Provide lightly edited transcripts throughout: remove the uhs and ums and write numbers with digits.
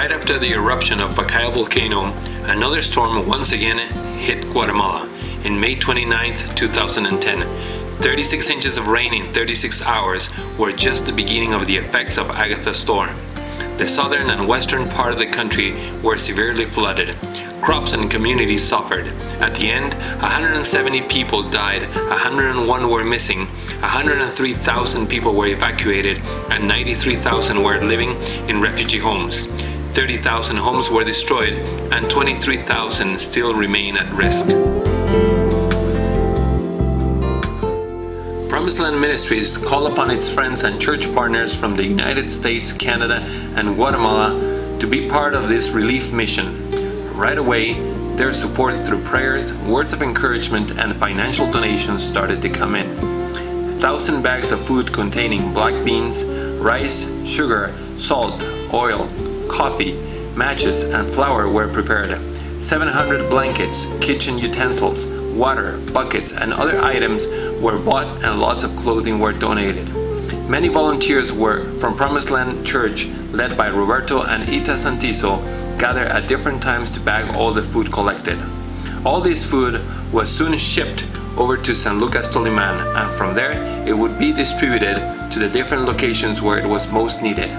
Right after the eruption of Bacaya volcano, another storm once again hit Guatemala. In May 29, 2010, 36 inches of rain in 36 hours were just the beginning of the effects of Agatha storm. The southern and western part of the country were severely flooded. Crops and communities suffered. At the end, 170 people died, 101 were missing, 103,000 people were evacuated, and 93,000 were living in refugee homes. 30,000 homes were destroyed, and 23,000 still remain at risk. Promised Land Ministries call upon its friends and church partners from the United States, Canada, and Guatemala to be part of this relief mission. Right away, their support through prayers, words of encouragement, and financial donations started to come in. 1,000 bags of food containing black beans, rice, sugar, salt, oil, coffee, matches, and flour were prepared. 700 blankets, kitchen utensils, water, buckets, and other items were bought, and lots of clothing were donated. Many volunteers were from Promised Land Church, led by Roberto and Ita Santizo, gathered at different times to bag all the food collected. All this food was soon shipped over to San Lucas Toliman, and from there it would be distributed to the different locations where it was most needed.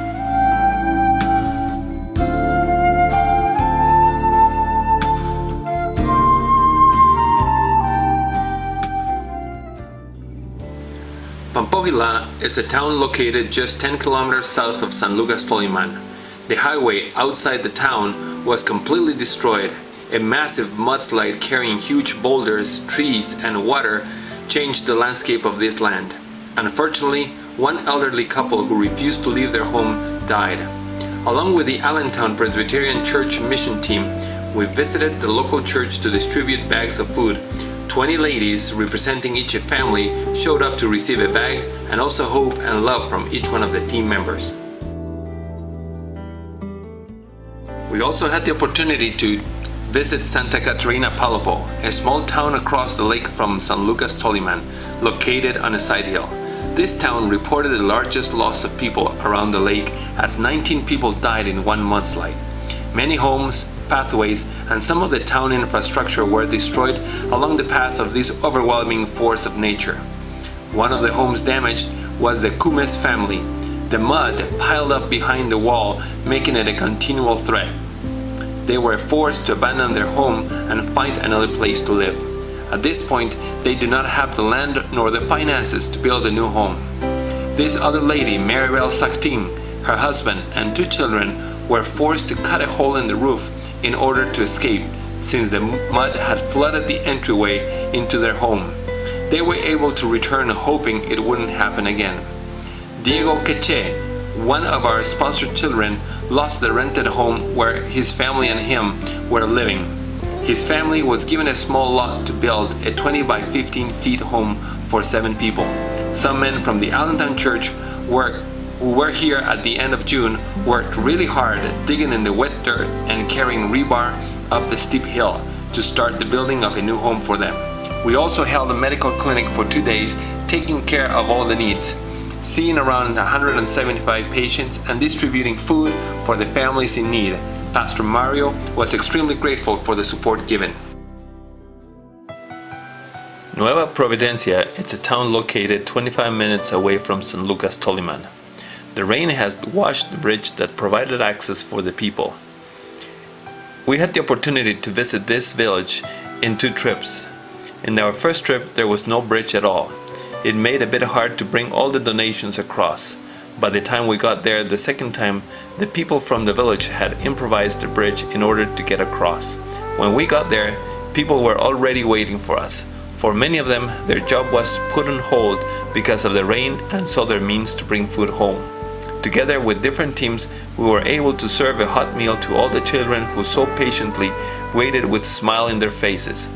Pampojila is a town located just 10 kilometers south of San Lucas Toliman. The highway outside the town was completely destroyed. A massive mudslide carrying huge boulders, trees, and water changed the landscape of this land. Unfortunately, one elderly couple who refused to leave their home died. Along with the Allentown Presbyterian Church mission team, we visited the local church to distribute bags of food. 20 ladies representing each family showed up to receive a bag, and also hope and love from each one of the team members. We also had the opportunity to visit Santa Catarina Palopo, a small town across the lake from San Lucas Toliman, located on a side hill. This town reported the largest loss of people around the lake, as 19 people died in one mudslide. Many homes, pathways, and some of the town infrastructure were destroyed along the path of this overwhelming force of nature. One of the homes damaged was the Cumes family. The mud piled up behind the wall, making it a continual threat. They were forced to abandon their home and find another place to live. At this point, they do not have the land nor the finances to build a new home. This other lady, Maribel Sactin, her husband, and 2 children were forced to cut a hole in the roof in order to escape, since the mud had flooded the entryway into their home. They were able to return, hoping it wouldn't happen again. Diego Queche, one of our sponsored children, lost the rented home where his family and him were living. His family was given a small lot to build a 20 by 15 feet home for 7 people. Some men from the Allentown Church who were here at the end of June worked really hard digging in the wet dirt and carrying rebar up the steep hill to start the building of a new home for them. We also held a medical clinic for 2 days, taking care of all the needs, seeing around 175 patients and distributing food for the families in need. Pastor Mario was extremely grateful for the support given. Nueva Providencia is a town located 25 minutes away from San Lucas Toliman. The rain has washed the bridge that provided access for the people. We had the opportunity to visit this village in 2 trips. In our first trip, there was no bridge at all. It made a bit hard to bring all the donations across. By the time we got there the second time, the people from the village had improvised a bridge in order to get across. When we got there, people were already waiting for us. For many of them, their job was put on hold because of the rain, and saw their means to bring food home. Together with different teams, we were able to serve a hot meal to all the children who so patiently waited with a smile in their faces.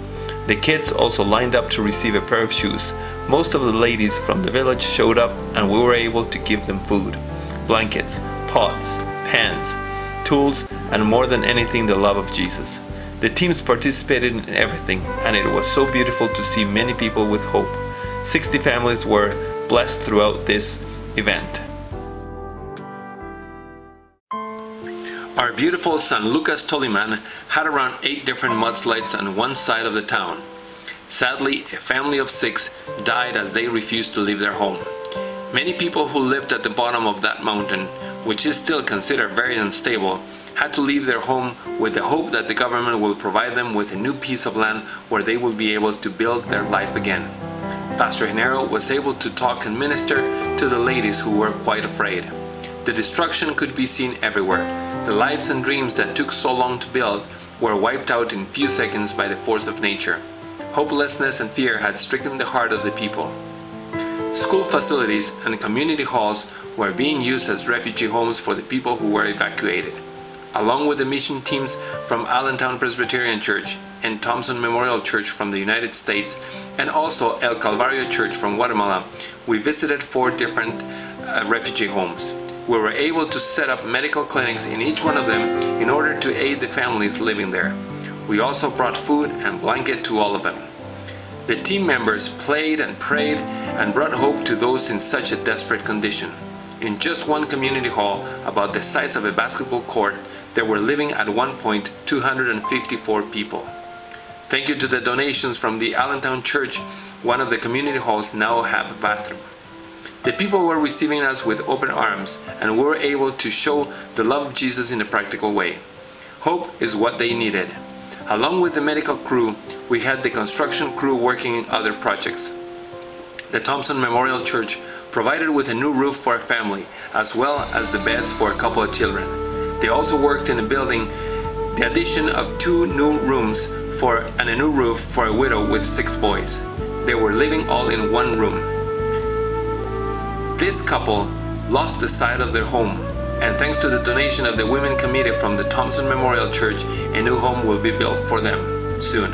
The kids also lined up to receive a pair of shoes. Most of the ladies from the village showed up, and we were able to give them food, blankets, pots, pans, tools, and more than anything, the love of Jesus. The teams participated in everything, and it was so beautiful to see many people with hope. 60 families were blessed throughout this event. Our beautiful San Lucas Toliman had around 8 different mudslides on one side of the town. Sadly, a family of 6 died as they refused to leave their home. Many people who lived at the bottom of that mountain, which is still considered very unstable, had to leave their home with the hope that the government will provide them with a new piece of land where they will be able to build their life again. Pastor Genaro was able to talk and minister to the ladies who were quite afraid. The destruction could be seen everywhere. The lives and dreams that took so long to build were wiped out in few seconds by the force of nature. Hopelessness and fear had stricken the heart of the people. School facilities and community halls were being used as refugee homes for the people who were evacuated. Along with the mission teams from Allentown Presbyterian Church and Thompson Memorial Church from the United States, and also El Calvario Church from Guatemala, we visited 4 different refugee homes. We were able to set up medical clinics in each one of them in order to aid the families living there. We also brought food and blanket to all of them. The team members played and prayed and brought hope to those in such a desperate condition. In just one community hall, about the size of a basketball court, there were living at one point 254 people. Thank you to the donations from the Allentown Church, one of the community halls now have a bathroom. The people were receiving us with open arms, and we were able to show the love of Jesus in a practical way. Hope is what they needed. Along with the medical crew, we had the construction crew working in other projects. The Thompson Memorial Church provided with a new roof for a family, as well as the beds for a couple of children. They also worked in a building the addition of 2 new rooms and a new roof for a widow with 6 boys. They were living all in one room. This couple lost the sight of their home, and thanks to the donation of the Women Committee from the Thompson Memorial Church, a new home will be built for them soon.